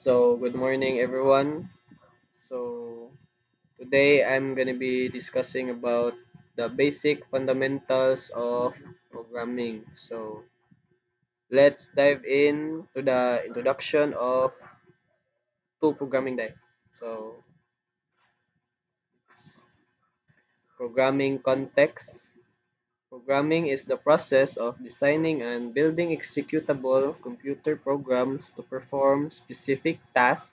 So, good morning, everyone. So, today I'm going to be discussing about the basic fundamentals of programming. So, let's dive in to the introduction of two programming day. So, programming context. Programming is the process of designing and building executable computer programs to perform specific tasks.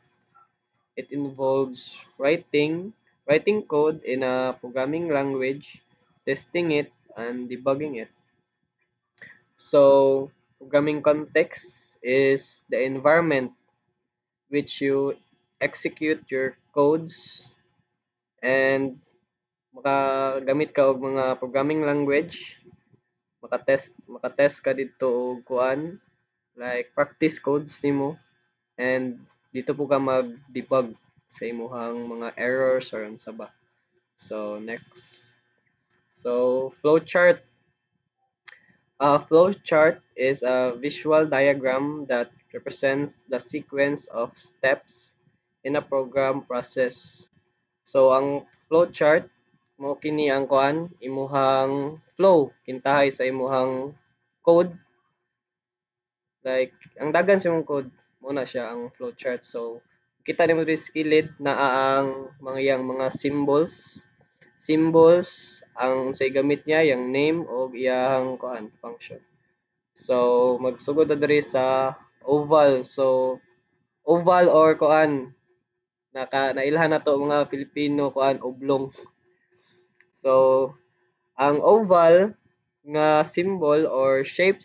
It involves writing code in a programming language, testing it, and debugging it. So, programming context is the environment which you execute your codes and makagamit ka og mga programming language, makatest ka dito og kuan like practice codes nimo and dito po ka mag-debug sa imuhang mga errors or unsa ba. So, next. So, flowchart. A flowchart is a visual diagram that represents the sequence of steps in a program process. So, ang flowchart mo kini ang kuan imuhang flow kintahay sa imuhang code like ang dagan sa imong code muna siya ang flowchart. So, kita nimo diri sa kilid naa ang mga symbols. Symbols ang say gamit niya yang name o iyang kuan function. So, magsugod na diri sa oval. So, oval or kuan nailhan na to mga Filipino kuan oblong. So, ang oval nga symbol or shape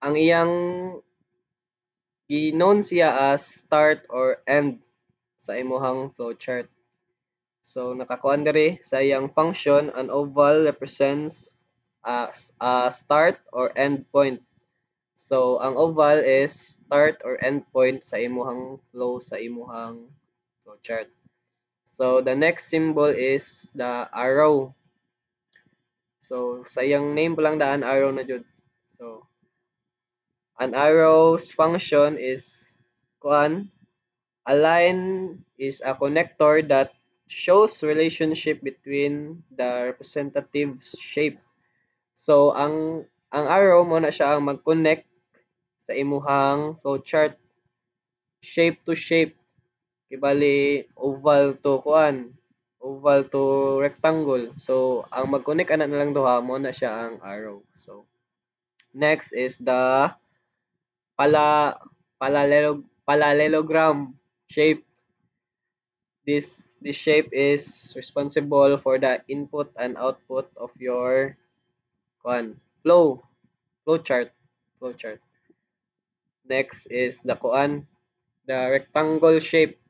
ang iyang known siya as start or end sa imuhang flowchart. So nakakuan diri sa iyang function, an oval represents a start or end point. So ang oval is start or end point sa imuhang flow sa imuhang flowchart. So the next symbol is the arrow. So sa iyang name pa lang daan arrow na jud. So an arrow's function is kuan. A line is a connector that shows relationship between the representative shape. So ang arrow mo na siya ang mag-connect sa imuhang flowchart shape to shape. Kibali oval to kuan, oval to rectangle. So ang mag-connect ana na lang duha mo na siya ang arrow. So next is the pala parallelogram shape. This shape is responsible for the input and output of your kuan flowchart. Next is the kuan, the rectangle shape.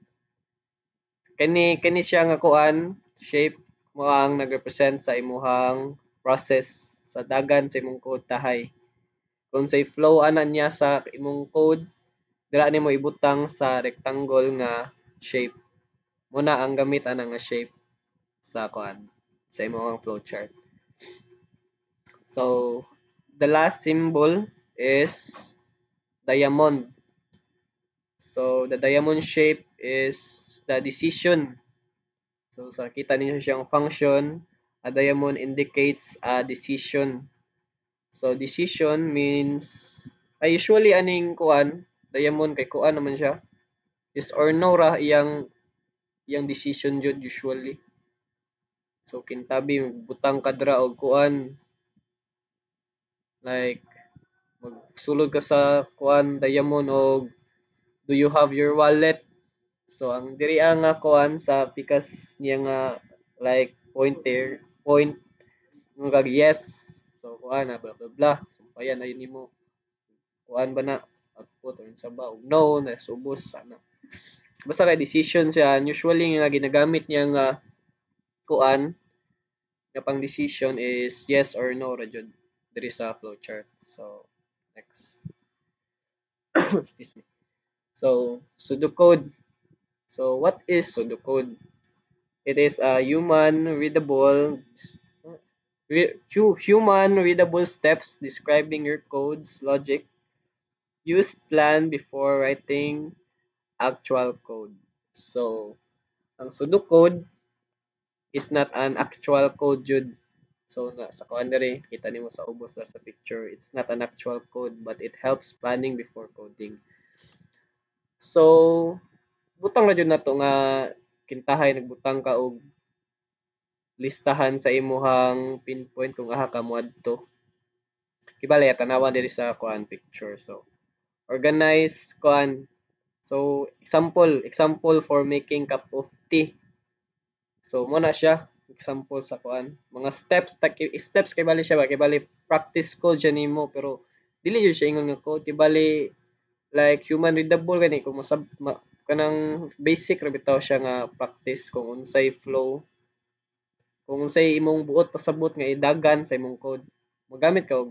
Kani siya nga kuan shape mo ang nagrepresent sa imuhang process sa dagan sa imong code tahay. Kung say flow ana niya sa imong code, dira nimo ibutang sa rectangle nga shape. Muna ang gamit ana nga shape sa kuan sa imong flowchart. So the last symbol is diamond. So the diamond shape is the decision. So sa kita ninyo siyang function, a diamond indicates a decision. So decision means usually aning kuan, diamond kay kuan naman siya. Yes or no ra iyang decision jud usually. So kintabi butang kadra og kuan like magsulod ka sa kuan diamond og do you have your wallet? So ang diri nga kuan sa pikas niya nga like point nga kag yes. So kuan na blah blah blah. Sumpayan na yun nimo. Kuan ba na output or sa ba og no na subos sana. Basta kay decision siya usually nga ginagamit niya nga kuan nga pang decision is yes or no ra jud diri sa flowchart. So next. Excuse me. So pseudocode. So what is pseudocode? It is a human readable steps describing your code's logic. use plan before writing actual code. So, ang pseudocode is not an actual code jud. So sa kuan diri kita nimo sa ubos na sa picture, it's not an actual code but it helps planning before coding. So butang na jud nato nga kintahay nagbutang ka og listahan sa imuhang pinpoint kung aha ka moadto. Kibali tanawan diri sa kuan picture. So organize kuan. So example for making cup of tea. So mo na siya example sa kuan. Mga steps kay bali siya ba kay bali practice code siya nimo pero dili jud siya ingon nga code kay bali like human readable gani kung kanang basic ra bitaw siya nga practice kung unsay flow, kung unsay imong buot pasabot nga idagan sa imong code. Magamit ka og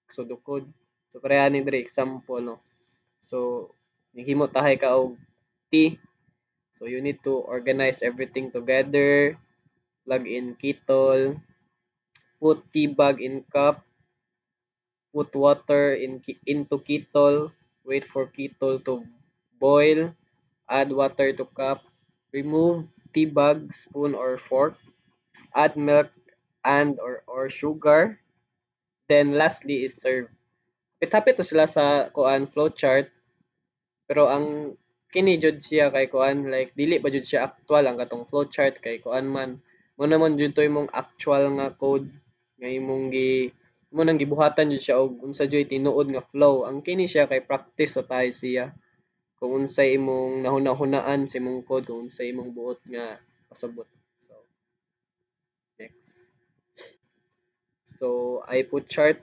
pseudocode. So pareha ni diri example no. So naghimo tahay ka og T. So you need to organize everything together, plug in kettle, put tea bag in cup, put water into kettle, wait for kettle to boil, add water to cup, remove tea bag, spoon or fork, add milk or sugar, then lastly is serve. Hapit-hapit to sila sa kuan flowchart pero ang kini jud siya kay kuan like dili ba jud siya actual ang katong flowchart kay kuan man mo naman jud to imong actual nga code nga imong mo nang gibuhatan jud siya og unsa jud tinuod nga flow. Ang kini siya kay practice so tayo siya kung unsay imong nahuna-hunaan sa imong code kung unsay imong buot nga pasabot. So next. So I put chart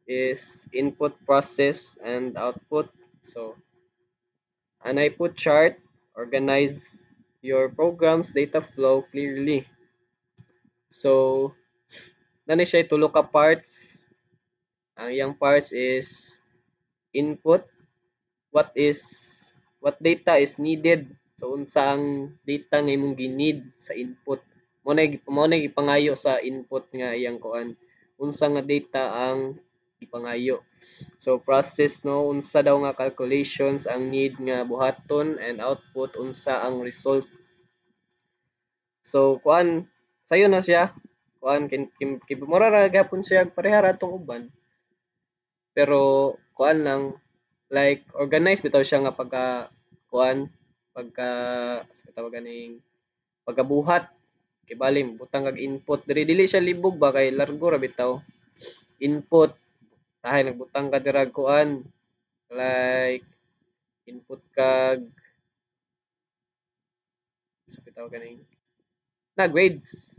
is input process and output. So an input chart organize your program's data flow clearly. So nani siya tulo ka parts. Ang iyang parts is input, what is what data is needed. So unsa ang data nga imong gi-need sa input. Mo na ipangayo sa input nga iyang kuan. Unsa nga data ang ipangayo. So process no unsa daw nga calculations ang need nga buhaton and output unsa ang result. So kuan sayo na siya. Kuan mura ra gyapon siya pareha ra tong uban. Pero kuan lang like organized bitaw siya nga pagka kuan pagka sa tawag ganing pagkabuhat kay bali butang kag input dili siya libog ba kay largo ra bitaw input tahay nagbutang ka dira kuan like input kag sa bitaw ganing na grades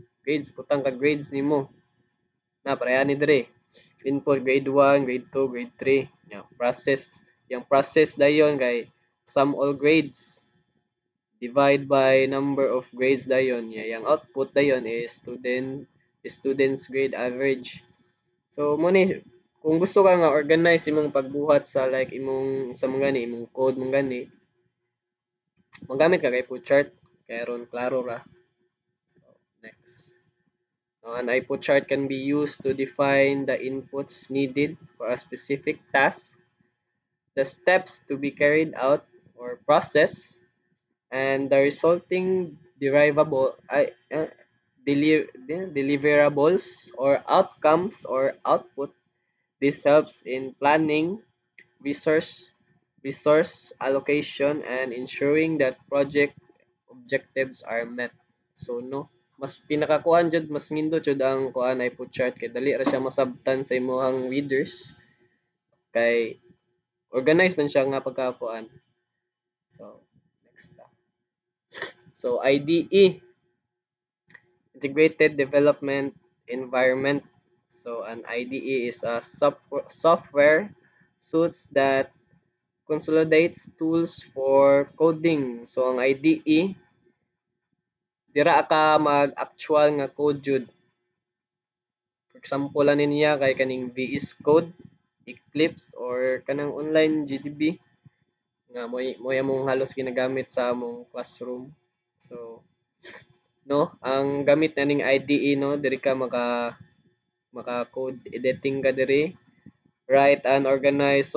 butang kag grades nimo na pareha ni diri input grade 1 grade 2 grade 3 yang process dayon kay sum all grades divide by number of grades dayon yang output dayon is students grade average. So mo ni kung gusto ka nga organize imong pagbuhat sa like imong sa mga gani imong code mong gani magamit ka kay chart kay ron klaro ra. So, next. An input chart can be used to define the inputs needed for a specific task, the steps to be carried out or processed, and the resulting deliverables or outcomes or output. This helps in planning, resource resource allocation, and ensuring that project objectives are met. So no, mas pinakakuan jud mas nindot jud ang kuan ay put chart kay dali ra siya masabtan sa imong readers kay organized man siya nga pagkakuan. So next na. So IDE Integrated Development Environment. So an IDE is a software suite that consolidates tools for coding. So ang IDE dira ka mag-actual nga code jud. For example ani niya kay kaning VS Code, Eclipse or kanang online GDB nga mo among halos ginagamit sa among classroom. So no, ang gamit na ning IDE no diri ka maka code editing ka diri write and organize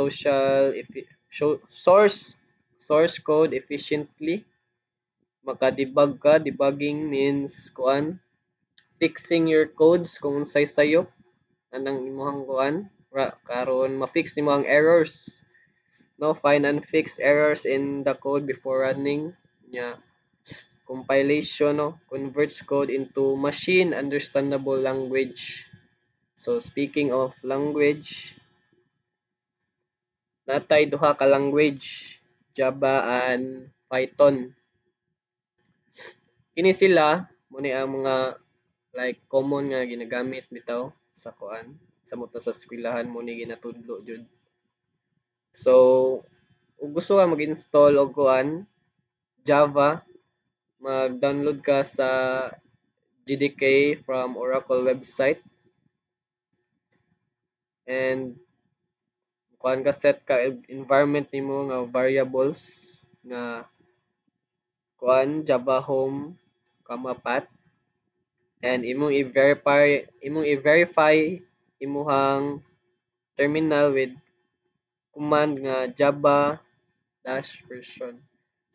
source code efficiently, maka-debug ka. Debugging means kuan fixing your codes kung unsay sayop anang imong kuan karon ma-fix nimo ang errors, no, find and fix errors in the code before running nya. Compilation, no, converts code into machine understandable language. So speaking of language, natay duha ka language, Java and Python. Kini sila mo ni ang mga like common nga ginagamit bitaw sa kuan sa moto sa eskwelahan mo ni ginatudlo jud. So ug gusto ka mag-install og kuan Java, mag-download ka sa GDK from Oracle website and kuan ka set ka environment nimo nga variables nga kuan Java home comma path and imong i-verify imuhang terminal with command nga java dash version.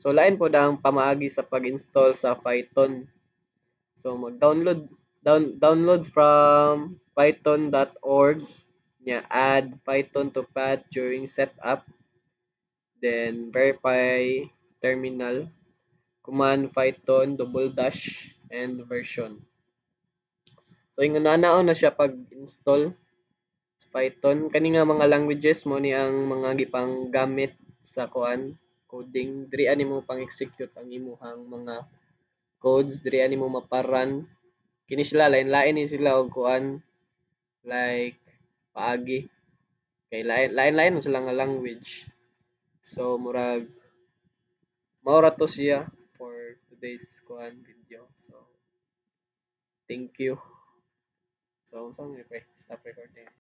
So lain po ang pamaagi sa pag-install sa Python. So download from python.org nya add Python to path during setup, then verify terminal, command Python double dash and version. So ingon na siya pag-install sa Python. Kani nga mga languages mo ni ang mga gipanggamit sa kuan coding. Diri ani mo pang-execute ang imuhang mga codes, diri ani mo maparan. Kini sila lain-lain ni sila og kuan like paagi. Kay lain-lain man sila nga language. So murag maura to siya for today's kuan video. So thank you. So unsa man stop recording.